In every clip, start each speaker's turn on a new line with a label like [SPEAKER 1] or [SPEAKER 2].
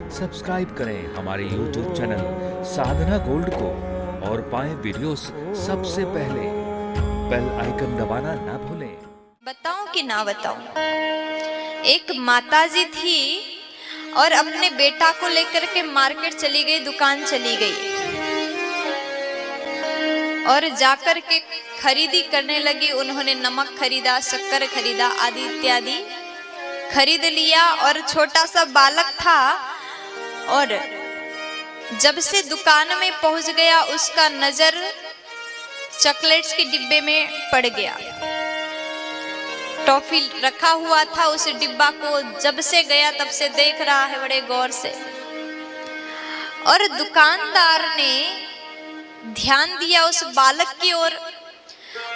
[SPEAKER 1] Subscribe करें हमारे YouTube channel साधना gold को और पाएं वीडियोस सबसे पहले। बेल आइकन दबाना ना भूलें।
[SPEAKER 2] बताऊं कि ना बताऊं? एक माताजी थी और अपने बेटा को लेकर के मार्केट चली गई, दुकान चली गई और जाकर के खरीदी करने लगी। उन्होंने नमक खरीदा, शक्कर खरीदा, आदि इत्यादि खरीद लिया। और छोटा सा बालक था और जब से दुकान में पहुंच गया उसका नजर चॉकलेट्स के डिब्बे में पड़ गया। टॉफी रखा हुआ था, उस डिब्बा को जब से गया तब से देख रहा है बड़े गौर से। और दुकानदार ने ध्यान दिया उस बालक की ओर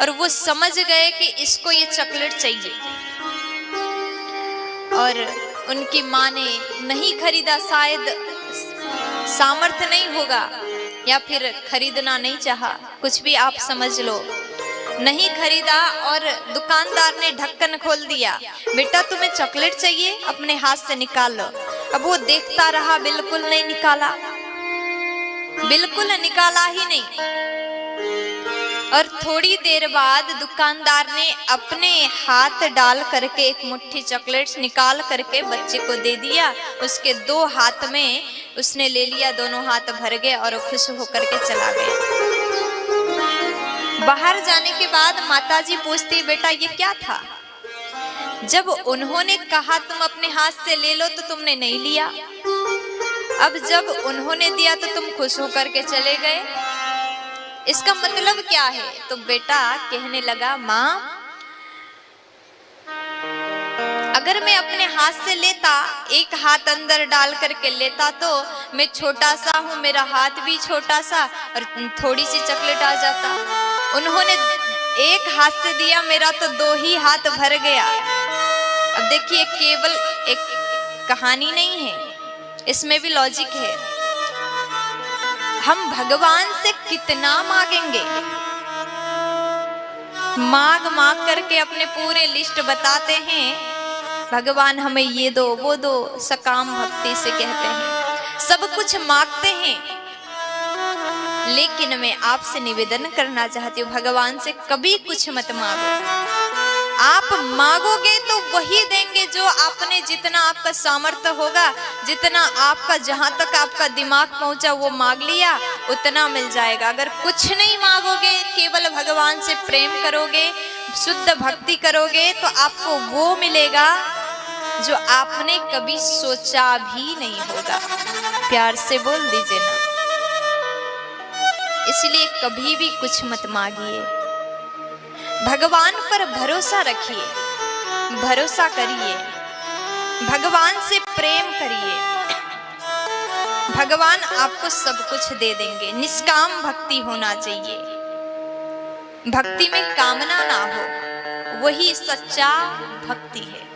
[SPEAKER 2] और वो समझ गए कि इसको ये चॉकलेट चाहिए। और उनकी माँ ने नहीं खरीदा, शायद सामर्थ्य नहीं होगा या फिर खरीदना नहीं चाहा, कुछ भी आप समझ लो, नहीं खरीदा। और दुकानदार ने ढक्कन खोल दिया, बेटा तुम्हें चॉकलेट चाहिए, अपने हाथ से निकाल लो। अब वो देखता रहा, बिल्कुल नहीं निकाला, बिल्कुल निकाला ही नहीं। और थोड़ी देर बाद दुकानदार ने अपने हाथ डाल करके एक मुट्ठी चॉकलेट्स निकाल करके बच्चे को दे दिया। उसके दो हाथ में उसने ले लिया, दोनों हाथ भर गए और खुश होकर के चला गया। बाहर जाने के बाद माताजी पूछती, बेटा ये क्या था? जब उन्होंने कहा तुम अपने हाथ से ले लो तो तुमने नहीं लिया, अब जब उन्होंने दिया तो तुम खुश होकर के चले गए, इसका मतलब क्या है? तो बेटा कहने लगा, माँ अगर मैं अपने हाथ से लेता, एक हाथ अंदर डाल करके लेता, तो मैं छोटा सा हूँ, मेरा हाथ भी छोटा सा और थोड़ी सी चॉकलेट आ जाता। उन्होंने एक हाथ से दिया, मेरा तो दो ही हाथ भर गया। अब देखिए, केवल एक कहानी नहीं है, इसमें भी लॉजिक है। हम भगवान से कितना मांगेंगे, मांग करके अपने पूरे लिस्ट बताते हैं, भगवान हमें ये दो वो दो, सकाम भक्ति से कहते हैं, सब कुछ मांगते हैं। लेकिन मैं आपसे निवेदन करना चाहती हूँ, भगवान से कभी कुछ मत मांगो। आप मांगोगे तो वही देंगे जो आपने, जितना आपका सामर्थ्य होगा, जितना आपका, जहां तक आपका दिमाग पहुंचा वो मांग लिया, उतना मिल जाएगा। अगर कुछ नहीं मांगोगे, केवल भगवान से प्रेम करोगे, शुद्ध भक्ति करोगे, तो आपको वो मिलेगा जो आपने कभी सोचा भी नहीं होगा। प्यार से बोल दीजिए ना। इसलिए कभी भी कुछ मत मांगिए, भगवान पर भरोसा रखिए, भरोसा करिए, भगवान से प्रेम करिए, भगवान आपको सब कुछ दे देंगे। निष्काम भक्ति होना चाहिए, भक्ति में कामना ना हो, वही सच्चा भक्ति है।